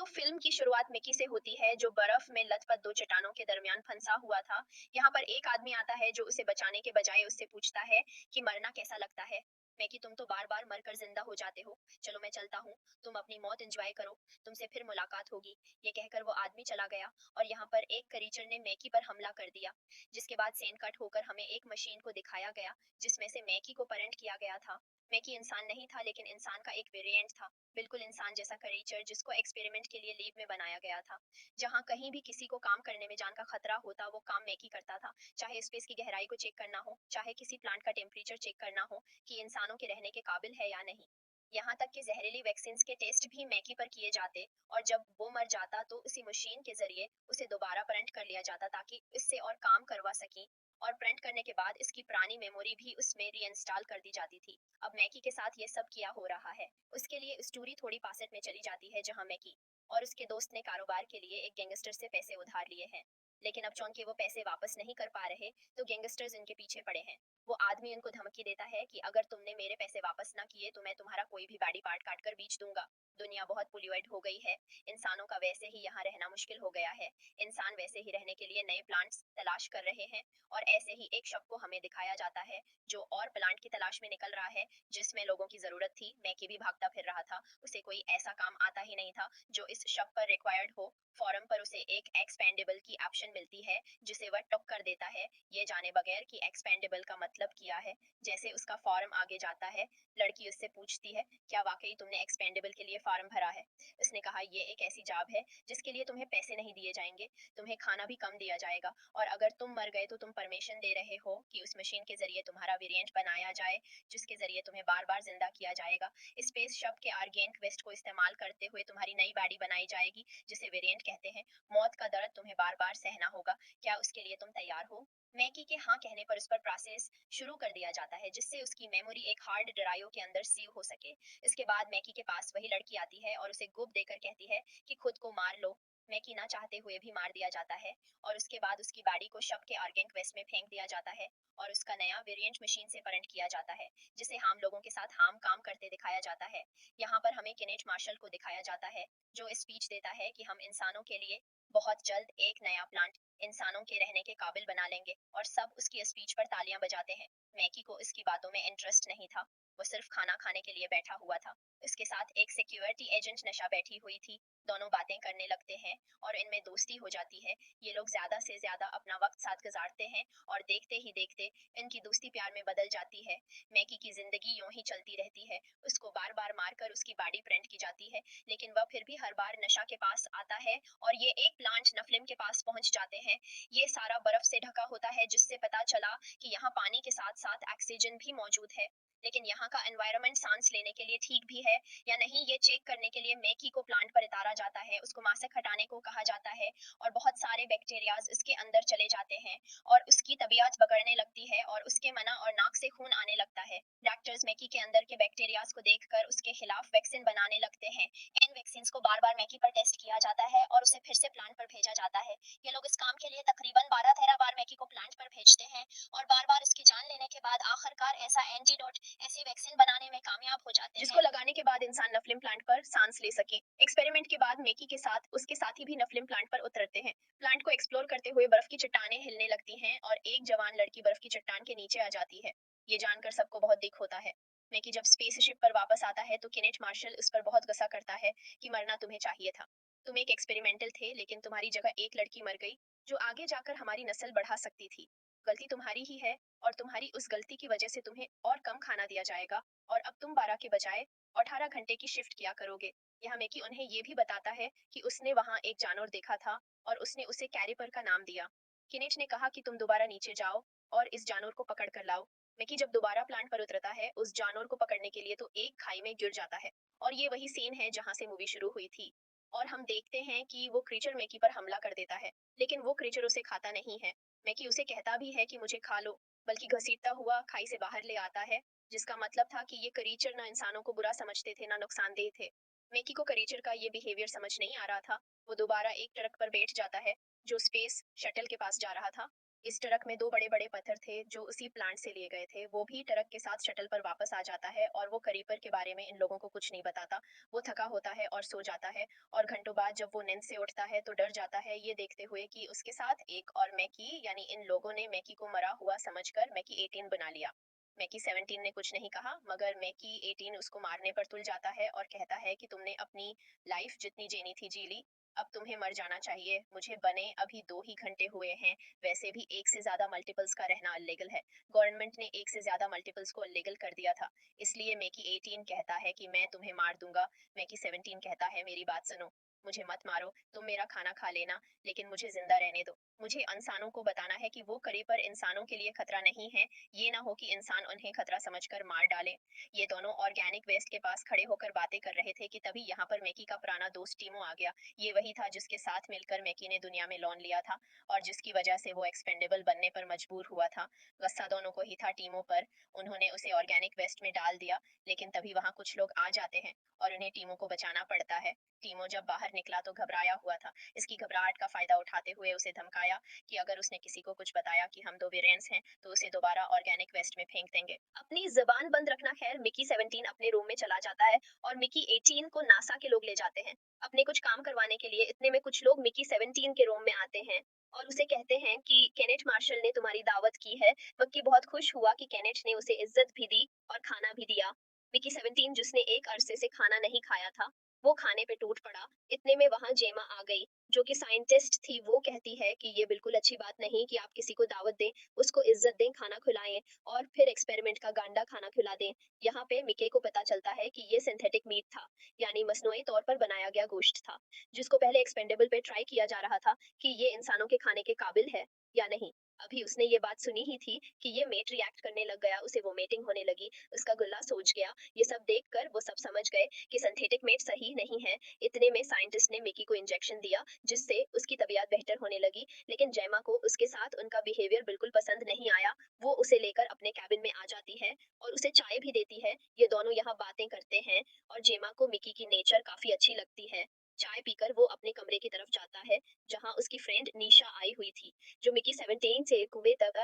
तो फिल्म की शुरुआत मिकी से होती है जो बर्फ में लथपथ दो चट्टानों के दरमियान फंसा हुआ था। यहाँ पर एक आदमी आता है जो उसे बचाने के बजाय उससे पूछता है कि मरना कैसा लगता है। मैकी, तुम तो बार बार मरकर जिंदा हो जाते हो। चलो मैं चलता हूँ, तुम अपनी मौत एंजॉय करो, तुमसे फिर मुलाकात होगी। ये कहकर वो आदमी चला गया और यहाँ पर एक क्रीचर ने मैकी पर हमला कर दिया, जिसके बाद सीन कट होकर हमें एक मशीन को दिखाया गया जिसमें से मैकी को पेरेंट किया गया था। मैकी इंसान नहीं था लेकिन इंसान का एक वेरिएंट था, बिल्कुल इंसान जैसा क्रीचर जिसको एक्सपेरिमेंट के लिए लीव में बनाया गया था। जहां कहीं भी किसी को काम करने में जान का खतरा होता वो काम मैकी करता था, चाहे स्पेस की गहराई को चेक करना हो, चाहे किसी प्लांट का टेम्परेचर चेक करना हो कि इंसानों के रहने के काबिल है या नहीं। यहाँ तक कि जहरीली वैक्सीन के टेस्ट भी मैकी पर किए जाते और जब वो मर जाता तो उसी मशीन के जरिए उसे दोबारा प्रिंट कर लिया जाता ताकि इससे और काम करवा सकें। और प्रिंट करने के बाद इसकी पुरानी मेमोरी भी उसमें रीइंस्टॉल कर दी जाती थी। अब मैकी के साथ ये सब किया हो रहा है। उसके लिए स्टोरी थोड़ी पासेट में चली जाती है जहां मैकी और उसके दोस्त ने कारोबार के लिए एक गैंगस्टर से पैसे उधार लिए हैं, लेकिन अब चूंकि वो पैसे वापस नहीं कर पा रहे तो गैंगस्टर्स इनके पीछे पड़े हैं। वो आदमी उनको धमकी देता है कि अगर तुमने मेरे पैसे वापस ना किए तो मैं तुम्हारा कोई भी बॉडी पार्ट काट कर बेच दूंगा। दुनिया बहुत पोल्यूटेड हो गई है, इंसानों का वैसे ही यहाँ रहना मुश्किल हो गया है। इंसान वैसे ही रहने के लिए नए प्लांट्स तलाश कर रहे हैं और ऐसे ही एक शव को हमें दिखाया जाता है जो और प्लांट की तलाश में निकल रहा है जिसमें लोगों की जरूरत थी। मैकी भी भागता फिर रहा था, उसे कोई ऐसा काम आता ही नहीं था जो इस शव पर रिक्वायर्ड हो। फॉरम पर उसे एक एक्सपेंडेबल की ऑप्शन मिलती है जिसे वह टॉप कर देता है, ये जाने बगैर कि एक्सपेंडेबल का मतलब क्या है। जैसे उसका फॉर्म आगे जाता है, लड़की उससे पूछती है, क्या वाकई तुमने एक्सपेंडेबल के लिए फॉर्म भरा है? उसने कहा, ये एक ऐसी जॉब है जिसके लिए तुम्हें पैसे नहीं दिए जाएंगे, तुम्हें खाना भी कम दिया जाएगा और अगर तुम मर गए तो तुम परमिशन दे रहे हो कि उस मशीन के जरिए तुम्हारा वेरिएंट बनाया जाए जिसके जरिए तुम्हें बार बार जिंदा किया जाएगा। स्पेस शब के आर्गेन क्वेस्ट को इस्तेमाल करते हुए तुम्हारी नई बॉडी बनाई जाएगी जिसे वेरिएंट कहते हैं। मौत का दर्द तुम्हें बार बार सहना होगा, क्या उसके लिए तुम तैयार हो? मैकी के हाँ कहने पर उस पर प्रोसेस शुरू कर दिया जाता है जिससे उसकी मेमोरी एक हार्ड ड्राइव के अंदर सेव हो सके। इसके बाद मैकी के पास वही लड़की आती है और उसे गुप देकर कहती है कि खुद को मार लो। मैकी ना चाहते हुए भी मार दिया जाता है और उसके बाद उसकी बॉडी को शव के आर्गेन क्वेस्ट में फेंक दिया जाता है और उसका नया वेरिएंट मशीन से प्रिंट किया जाता है जिसे हाम लोगों के साथ हाम काम करते दिखाया जाता है। यहाँ पर हमें केनेट मार्शल को दिखाया जाता है जो स्पीच देता है कि हम इंसानों के लिए बहुत जल्द एक नया प्लांट इंसानों के रहने के काबिल बना लेंगे और सब उसकी स्पीच पर तालियां बजाते हैं। मैकी को इसकी बातों में इंटरेस्ट नहीं था, वो सिर्फ खाना खाने के लिए बैठा हुआ था। उसके साथ एक सिक्योरिटी एजेंट नशा बैठी हुई थी, दोनों बातें करने लगते हैं और इनमें दोस्ती हो जाती है। ये लोग ज्यादा से ज्यादा अपना वक्त साथ गुजारते हैं और देखते ही देखते इनकी दोस्ती प्यार में बदल जाती है। मैकी की जिंदगी यूं ही चलती रहती है, उसको बार बार मारकर उसकी बॉडी प्रिंट की जाती है लेकिन वह फिर भी हर बार नशा के पास आता है और ये एक प्लांट नफलिम के पास पहुंच जाते हैं। ये सारा बर्फ से ढका होता है जिससे पता चला कि यहाँ पानी के साथ साथ ऑक्सीजन भी मौजूद है। लेकिन यहाँ का एनवायरनमेंट सांस लेने के लिए ठीक भी है या नहीं ये चेक करने के लिए मैकी को प्लांट पर उतारा जाता है, उसको मास्क हटाने को कहा जाता है और बहुत सारे बैक्टीरियाज इसके अंदर चले जाते हैं और उसकी तबीयत बिगड़ने लगती है और उसके मना और नाक से खून आने लगता है। डॉक्टर्स मैकी के अंदर के बैक्टीरियाज को देखकर उसके खिलाफ वैक्सीन बनाने लगते हैं। इन वैक्सीन को बार बार मैकी पर टेस्ट किया जाता है और उसे फिर से प्लांट पर भेजा जाता है। ये लोग इस काम के लिए तकरीबन 12-13 बार मैकी को प्लांट पर भेजते हैं और बार बार उसकी जान लेने के बाद आखिरकार ऐसा एंटीडोट, ऐसी वैक्सीन बनाने में कामयाब हो जाते हैं जिसको लगाने के बाद इंसान नफलिम प्लांट पर सांस ले सके। एक्सपेरिमेंट के बाद मैकी के साथ उसके साथी भी नफलिम प्लांट पर उतरते हैं। प्लांट को एक्सप्लोर करते हुए बर्फ की चट्टानें हिलने लगती हैं और एक जवान लड़की बर्फ की चट्टान के नीचे आ जाती है। ये जानकर सबको बहुत दुख होता है। मैकी जब स्पेसशिप पर वापस आता है तो केनेट मार्शल उस पर बहुत गुस्सा करता है कि मरना तुम्हें चाहिए था। तुम एक एक्सपेरिमेंटल थे लेकिन तुम्हारी जगह एक लड़की मर गई जो आगे जाकर हमारी नस्ल बढ़ा सकती थी। गलती तुम्हारी ही है और तुम्हारी उस गलती की वजह से तुम्हें और कम खाना दिया जाएगा और अब तुम 12 के बजाय 18 घंटे की शिफ्ट किया करोगे। यहाँ मैकी उन्हें ये भी बताता है कि उसने वहां एक जानवर देखा था और उसने उसे कैरिपर का नाम दिया। किनेच ने कहा कि तुम दोबारा नीचे जाओ और इस जानवर को पकड़ कर लाओ। मैकी जब दोबारा प्लांट पर उतरता है उस जानवर को पकड़ने के लिए तो एक खाई में गिर जाता है और ये वही सीन है जहां से मूवी शुरू हुई थी। और हम देखते हैं कि वो क्रीचर मैकी पर हमला कर देता है लेकिन वो क्रीचर उसे खाता नहीं है। मैकी उसे कहता भी है कि मुझे खा लो, बल्कि घसीटता हुआ खाई से बाहर ले आता है, जिसका मतलब था कि ये क्रीचर ना इंसानों को बुरा समझते थे ना नुकसानदेह थे। मैकी को क्रीचर का ये बिहेवियर समझ नहीं आ रहा था। वो दोबारा एक ट्रक पर बैठ जाता है जो स्पेस शटल के पास जा रहा था इस ट्रक में 2 बड़े-बड़े पत्थर थे जो उसी प्लांट से लिए गए थे। वो भी ट्रक के साथ शटल पर वापस आ जाता है और वो करीपर के बारे में इन लोगों को कुछ नहीं बताता। वो थका होता है और सो जाता है और घंटों बाद जब वो नींद से उठता है तो डर जाता है ये देखते हुए कि उसके साथ एक और मैकी यानी इन लोगों ने मैकी को मरा हुआ समझकर मैकी 18 बना लिया। मैकी 17 ने कुछ नहीं कहा मगर मैकी 18 उसको मारने पर तुल जाता है और कहता है कि तुमने अपनी लाइफ जितनी जीनी थी जी ली, अब तुम्हें मर जाना चाहिए। मुझे बने अभी 2 ही घंटे हुए हैं। वैसे भी एक से ज्यादा मल्टीपल्स का रहना अनलीगल है। गवर्नमेंट ने एक से ज्यादा मल्टीपल्स को अनलीगल कर दिया था। इसलिए मैकी 18 कहता है कि मैं तुम्हें मार दूंगा। मैकी 17 कहता है मेरी बात सुनो, मुझे मत मारो, तुम मेरा खाना खा लेना, लेकिन मुझे जिंदा रहने दो। मुझे इंसानों को बताना है कि वो करीब पर इंसानों के लिए खतरा नहीं है। ये ना हो कि इंसान उन्हें खतरा समझकर मार डाले। ये दोनों ऑर्गेनिक वेस्ट के पास खड़े होकर बातें कर रहे थे कि तभी यहाँ पर मैकी का पुराना दोस्त टीमो आ गया। ये वही था जिसके साथ मिलकर मैकी ने दुनिया में लॉन लिया था और जिसकी वजह से वो एक्सपेंडेबल बनने पर मजबूर हुआ था। गुस्सा दोनों को ही था टीमों पर। उन्होंने उसे ऑर्गेनिक वेस्ट में डाल दिया, लेकिन तभी वहां कुछ लोग आ जाते हैं और उन्हें टीमों को बचाना पड़ता है। टीमो जब बाहर निकला तो घबराया हुआ था। इसकी घबराहट का फायदा उठाते हुए उसे धमकाया कि अगर उसने किसी को कुछ बताया कि हम दो वेरिएंट्स हैं तो उसे दोबारा ऑर्गेनिक वेस्ट में फेंक देंगे। अपनी जबान बंद रखना। खैर मिकी 17 अपने रूम में चला जाता है और मिकी 18 को नासा के लोग ले जाते हैं अपने कुछ काम करवाने के लिए। इतने में कुछ लोग मिकी 17 के रूम में आते हैं और उसे कहते हैं कि केनेट मार्शल ने तुम्हारी दावत की है। मक्की बहुत खुश हुआ कि केनेट ने उसे इज्जत भी दी और खाना भी दिया। मिकी 17 जिसने एक अरसे से खाना नहीं खाया था वो खाने पे टूट पड़ा। इतने में वहां जेमा आ गई जो कि साइंटिस्ट थी। वो कहती है कि ये बिल्कुल अच्छी बात नहीं कि आप किसी को दावत दें, उसको इज्जत दें, खाना खिलाएं और फिर एक्सपेरिमेंट का गांडा खाना खिला दें। यहाँ पे मिके को पता चलता है कि ये सिंथेटिक मीट था, यानी मसनूई तौर पर बनाया गया गोश्त था, जिसको पहले एक्सपेंडेबल पे ट्राई किया जा रहा था कि ये इंसानों के खाने के काबिल है या नहीं। अभी उसने ये बात सुनी ही थी कि ये मेट रिएक्ट करने लग गया, उसे वोमिटिंग होने लगी, उसका गुल्ला सूज गया। ये सब देखकर वो सब समझ गए कि सिंथेटिक मेट सही नहीं है। इतने में साइंटिस्ट ने मिकी को इंजेक्शन दिया जिससे उसकी तबीयत बेहतर होने लगी, लेकिन जैमा को उसके साथ उनका बिहेवियर बिल्कुल पसंद नहीं आया। वो उसे लेकर अपने कैबिन में आ जाती है और उसे चाय भी देती है। ये दोनों यहाँ बातें करते हैं और जेमा को मिकी की नेचर काफी अच्छी लगती है। चाय पीकर वो अपने कमरे की तरफ जाता है जहाँ उसकी फ्रेंड निशा आई हुई थी, जो मिकी 17 से कुबे तक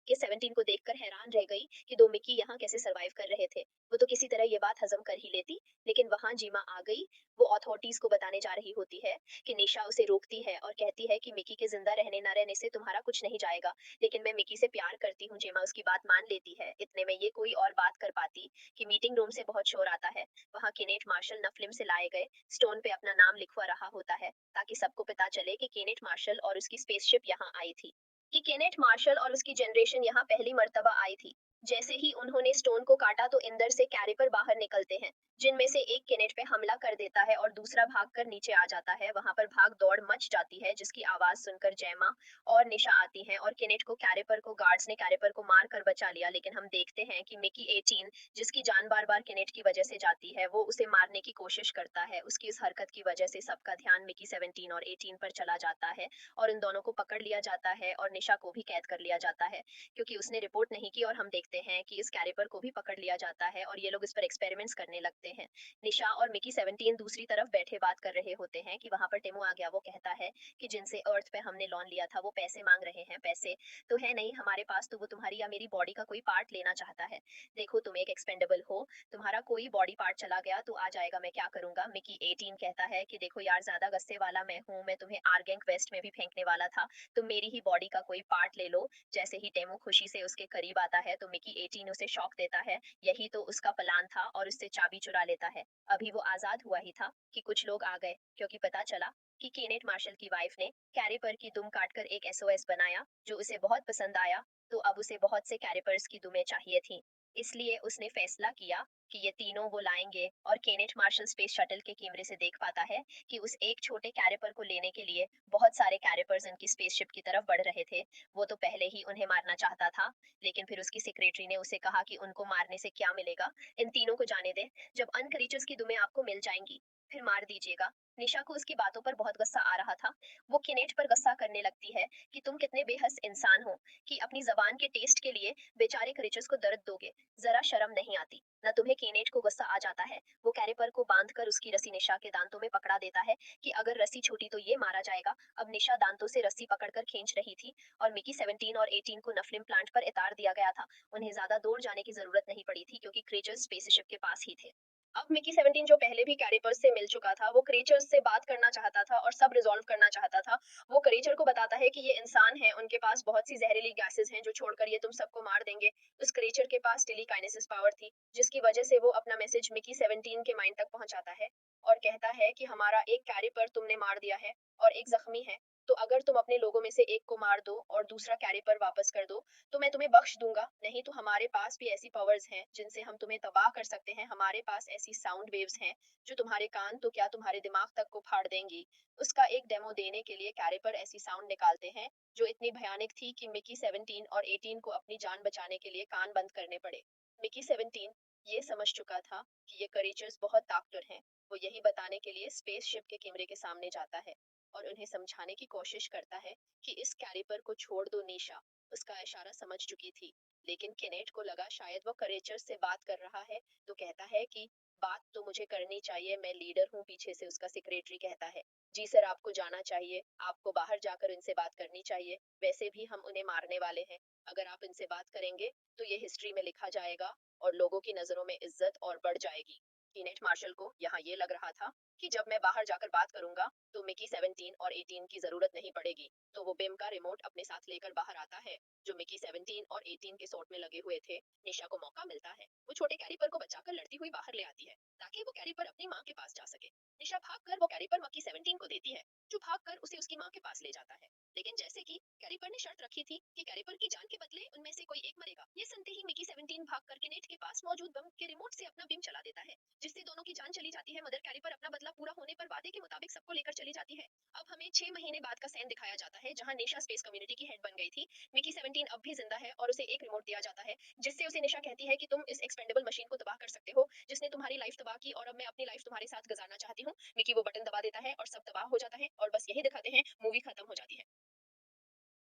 के 17 को देखकर हैरान रह गई कि दो मिकी यहाँ कैसे सरवाइव कर रहे थे। वो तो किसी तरह ये बात हजम कर ही लेती, लेकिन वहां जीमा आ गई। वो अथॉरिटीज को बताने जा रही होती है कि निशा उसे रोकती है और कहती है कि मिकी के जिंदा रहने न रहने से तुम्हारा कुछ नहीं जाएगा, लेकिन मैं मिकी से प्यार करती हूँ। जेमा उसकी बात मान लेती है। इतने में ये कोई और बात कर पाती कि मीटिंग रूम से बहुत शोर आता है। वहां केनेट मार्शल नफलिम से लाए गए स्टोन पे अपना नाम लिखवा रहा होता है ताकि सबको पता चले कि केनेट मार्शल और उसकी स्पेसशिप यहाँ आई थी, कि केनेट मार्शल और उसकी जनरेशन यहाँ पहली मर्तबा आई थी। जैसे ही उन्होंने स्टोन को काटा तो इंदर से कैरिपर बाहर निकलते हैं, जिनमें से एक केनेट पे हमला कर देता है और दूसरा भागकर नीचे आ जाता है। वहां पर भाग दौड़ मच जाती है जिसकी आवाज सुनकर जैमा और निशा आती हैं और केनेट को कैरिपर को गार्ड्स ने कैरिपर को मार कर बचा लिया। लेकिन हम देखते हैं कि मिकी 18 जिसकी जान बार बार केनेट की वजह से जाती है वो उसे मारने की कोशिश करता है। उसकी इस हरकत की वजह से सबका ध्यान मिकी 17 और 18 पर चला जाता है और इन दोनों को पकड़ लिया जाता है और निशा को भी कैद कर लिया जाता है क्योंकि उसने रिपोर्ट नहीं की। और हम देखते हैं कि इस कैरिपर को भी पकड़ लिया जाता है और ये लोग इस पर एक्सपेरिमेंट्स करने लगते हैं। निशा और मिकी 17 दूसरी तरफ बैठे बात कर रहे होते हैं कि वहां पर टेमो आ गया। वो कहता है कि जिनसे अर्थ पे हमने लॉन लिया था वो पैसे मांग रहे हैं। पैसे तो है नहीं हमारे पास, तो वो तुम्हारी या मेरी बॉडी का कोई पार्ट लेना चाहता है। देखो तुम एक एक्सपेंडेबल हो, तुम्हारा कोई बॉडी पार्ट चला गया तो आ जाएगा, मैं क्या करूंगा। मिकी 18 कहता है कि देखो यार ज्यादा गुस्से वाला मैं हूँ, मैं तुम्हें आर्गेंक वेस्ट में भी फेंकने वाला था, तुम मेरी ही बॉडी का कोई पार्ट ले लो। जैसे ही टेमो खुशी से उसके करीब आता है तो मिकी 18 उसे शॉक देता है। यही तो उसका प्लान था और उससे चाबी चुरा लेता है। अभी वो आजाद हुआ ही था कि कुछ लोग आ गए क्योंकि पता चला कि केनेट मार्शल की वाइफ ने कैरिपर की दुम काटकर एक एसओएस बनाया जो उसे बहुत पसंद आया। तो अब उसे बहुत से कैरिपर्स की दुमें चाहिए थी, इसलिए उसने फैसला किया कि ये तीनों वो लाएंगे। और केनेट मार्शल स्पेस शटल के कैमरे से देख पाता है कि उस एक छोटे कैरिपर को लेने के लिए बहुत सारे कैरिपर्स उनकी स्पेसशिप की तरफ बढ़ रहे थे। वो तो पहले ही उन्हें मारना चाहता था, लेकिन फिर उसकी सेक्रेटरी ने उसे कहा कि उनको मारने से क्या मिलेगा, इन तीनों को जाने दे, जब अन क्रीचर्स की दुमें आपको मिल जाएंगी फिर मार दीजिएगा। निशा को उसकी बातों पर बहुत गुस्सा आ रहा था। वो किनेट पर गुस्सा करने लगती है कि तुम कितने बेहस इंसान हो कि अपनी जबान के टेस्ट के लिए बेचारे क्रीचर्स को दर्द दोगे। जरा शर्म नहीं आती न तुम्हें। किनेट को गुस्सा आ जाता है। वो कैरेपर को बांधकर उसकी रस्सी निशा के दांतों में पकड़ा देता है कि अगर रस्सी छूटी तो ये मारा जाएगा। अब निशा दांतों से रस्सी पकड़कर खींच रही थी और मिकी 17 और 18 को नफलिम प्लांट पर उतार दिया गया था। उन्हें ज्यादा दूर जाने की जरूरत नहीं पड़ी थी क्योंकि क्रीचर्स स्पेसशिप के पास ही थे। अब मिकी 17 जो पहले भी कैरिपर्स से मिल चुका था, वो क्रीचर्स से बात करना चाहता था और सब रिजॉल्व करना चाहता था। वो क्रीचर को बताता है कि ये इंसान है, उनके पास बहुत सी जहरीली गैसेस हैं जो छोड़कर ये तुम सबको मार देंगे। उस क्रीचर के पास टेलीकाइनेसिस पावर थी, जिसकी वजह से वो अपना मैसेज मिकी 17 के माइंड तक पहुंचाता है और कहता है कि हमारा एक कैरिपर तुमने मार दिया है और एक जख्मी है। तो अगर तुम अपने लोगों में से एक को मार दो और दूसरा कैरिपर वापस कर दो तो मैं तुम्हें बख्श दूंगा। नहीं तो हमारे पास भी ऐसी पावर्स हैं जिनसे हम तुम्हें तबाह कर सकते हैं। हमारे पास ऐसी साउंड वेव्स हैं जो तुम्हारे कान तो क्या तुम्हारे दिमाग तक को फाड़ देंगी। उसका एक डेमो देने के लिए कैरिपर ऐसी साउंड निकालते हैं जो इतनी भयानक थी कि मिकी 17 और 18 को अपनी जान बचाने के लिए कान बंद करने पड़े। मिकी 17 ये समझ चुका था कि ये क्रीचर्स बहुत ताकतवर हैं। वो यही बताने के लिए स्पेसशिप के कैमरे के सामने जाता है और उन्हें समझाने की कोशिश करता है कि इस कैरिपर को छोड़ दो। निशा उसका इशारा समझ चुकी थी, लेकिन केनेट को लगा शायद वो करेचर से बात कर रहा है, तो कहता है कि बात तो मुझे करनी चाहिए, मैं लीडर हूँ। पीछे से उसका सेक्रेटरी कहता है, जी सर आपको जाना चाहिए, आपको बाहर जाकर इनसे बात करनी चाहिए। वैसे भी हम उन्हें मारने वाले हैं। अगर आप इनसे बात करेंगे तो ये हिस्ट्री में लिखा जाएगा और लोगों की नजरों में इज्जत और बढ़ जाएगी। कीनेट मार्शल को यहाँ ये लग रहा था कि जब मैं बाहर जाकर बात करूंगा तो मिकी 17 और 18 की जरूरत नहीं पड़ेगी। तो वो बिम का रिमोट अपने साथ लेकर बाहर आता है जो मिकी 17 और 18 के सोट में लगे हुए थे। निशा को मौका मिलता है, वो छोटे कैरिपर को बचाकर लड़ती हुई बाहर ले आती है ताकि वो कैरिपर अपनी माँ के पास जा सके। निशा भागकर वो कैरिपर मिकी 17 को देती है जो भागकर उसे उसकी माँ के पास ले जाता है। लेकिन जैसे कि कैरिपर ने शर्त रखी थी कि कैरिपर की जान के बदले उनमें से कोई एक मरेगा, ये सुनते ही मिकी 17 भागकर किनेट के पास मौजूद बम के रिमोट से अपना बिम चला देता है, जिससे दोनों की जान चली जाती है। मदर कैरिपर अपना बदला पूरा होने पर वादे के मुताबिक सबको लेकर चली जाती है। अब हमें 6 महीने बाद का सीन दिखाया जाता है जहां निशा स्पेस कम्युनिटी की हेड बन गई थी। मिकी 17 अब भी जिंदा है और उसे एक रिमोट दिया जाता है जिससे उसे निशा कहती है कि तुम इस एक्सपेंडेबल मशीन को तबाह कर सकते हो जिसने तुम्हारी लाइफ तबाह की और अब मैं अपनी लाइफ तुम्हारे साथ गुजारना चाहती हूँ। मिकी वो बटन दबा देता है और सब तबाह हो जाता है और बस यही दिखाते हैं, मूवी खत्म हो जाती है।